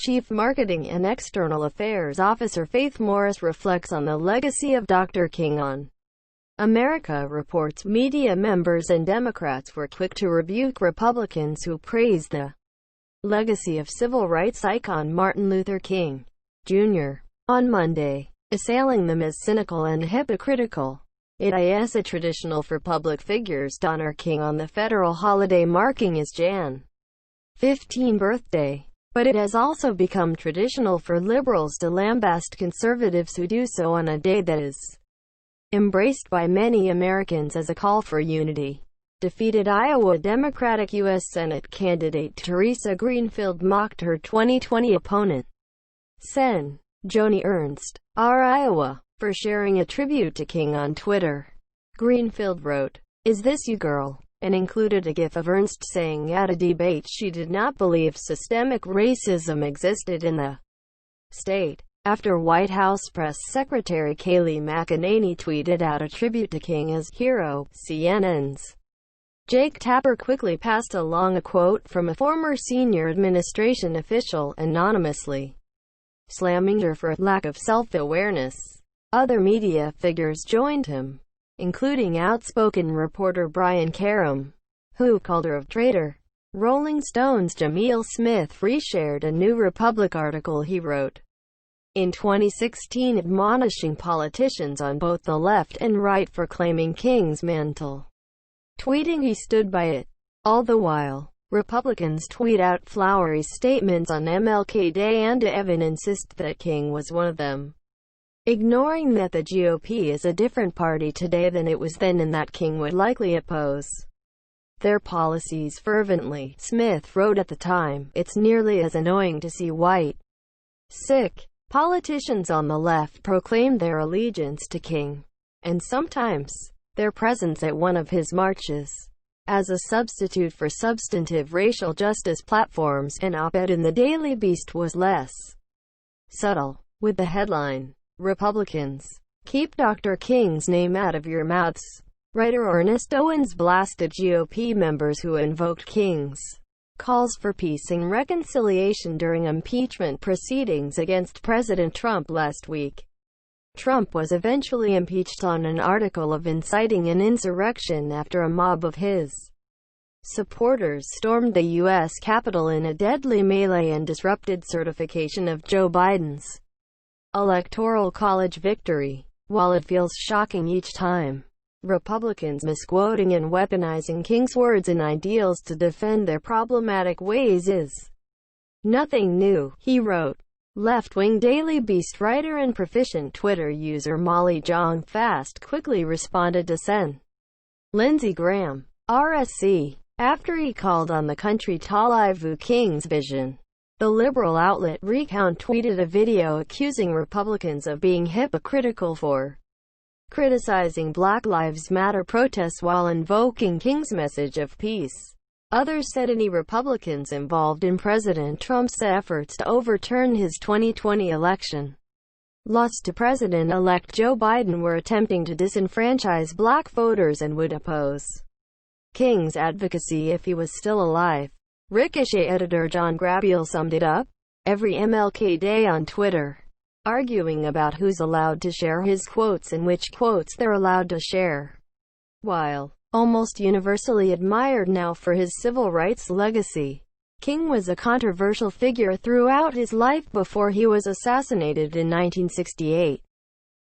Chief Marketing and External Affairs Officer Faith Morris reflects on the legacy of Dr. King on America reports media members and Democrats were quick to rebuke Republicans who praised the legacy of civil rights icon Martin Luther King, Jr. on Monday, assailing them as cynical and hypocritical. It is traditional for public figures to honor King on the federal holiday marking his Jan. 15 birthday. But it has also become traditional for liberals to lambast conservatives who do so on a day that is embraced by many Americans as a call for unity. Defeated Iowa Democratic U.S. Senate candidate Teresa Greenfield mocked her 2020 opponent, Sen. Joni Ernst, R. Iowa, for sharing a tribute to King on Twitter. Greenfield wrote, "Is this you, girl?" and included a gif of Ernst saying at a debate she did not believe systemic racism existed in the state. After White House Press Secretary Kayleigh McEnany tweeted out a tribute to King as hero, CNN's Jake Tapper quickly passed along a quote from a former senior administration official, anonymously slamming her for a lack of self-awareness. Other media figures joined him, including outspoken reporter Brian Karem, who called her a traitor. Rolling Stone's Jamil Smith reshared a New Republic article he wrote in 2016 admonishing politicians on both the left and right for claiming King's mantle, tweeting he stood by it. All the while, Republicans tweet out flowery statements on MLK Day and even insist that King was one of them, ignoring that the GOP is a different party today than it was then and that King would likely oppose their policies fervently. Smith wrote at the time, "It's nearly as annoying to see white, sick politicians on the left proclaim their allegiance to King, and sometimes their presence at one of his marches, as a substitute for substantive racial justice platforms." An op-ed in the Daily Beast was less subtle, with the headline, "Republicans, keep Dr. King's name out of your mouths." Writer Ernest Owens blasted GOP members who invoked King's calls for peace and reconciliation during impeachment proceedings against President Trump last week. Trump was eventually impeached on an article of inciting an insurrection after a mob of his supporters stormed the U.S. Capitol in a deadly melee and disrupted certification of Joe Biden's Electoral College victory. While it feels shocking each time Republicans misquoting and weaponizing King's words and ideals to defend their problematic ways is nothing new, he wrote. Left-wing Daily Beast writer and proficient Twitter user Molly Jong Fast quickly responded to Sen. Lindsey Graham, RSC, after he called on the country to live King's vision. The liberal outlet Recount tweeted a video accusing Republicans of being hypocritical for criticizing Black Lives Matter protests while invoking King's message of peace. Others said any Republicans involved in President Trump's efforts to overturn his 2020 election loss to President-elect Joe Biden were attempting to disenfranchise black voters and would oppose King's advocacy if he was still alive. Ricochet editor John Grabiel summed it up every MLK Day on Twitter, arguing about who's allowed to share his quotes and which quotes they're allowed to share. While almost universally admired now for his civil rights legacy, King was a controversial figure throughout his life before he was assassinated in 1968.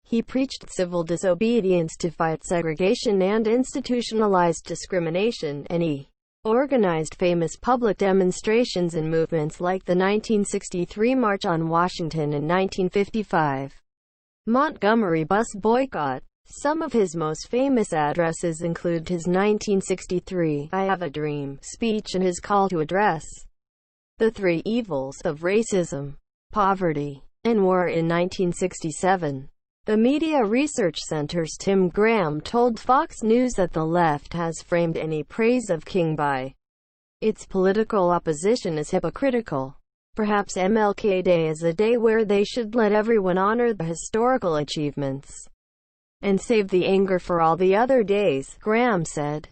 He preached civil disobedience to fight segregation and institutionalized discrimination, and he organized famous public demonstrations and movements like the 1963 March on Washington and 1955 Montgomery bus boycott. Some of his most famous addresses include his 1963 "I Have a Dream" speech and his call to address the three evils of racism, poverty, and war in 1967. The Media Research Center's Tim Graham told Fox News that the left has framed any praise of King by its political opposition as hypocritical. Perhaps MLK Day is a day where they should let everyone honor the historical achievements and save the anger for all the other days, Graham said.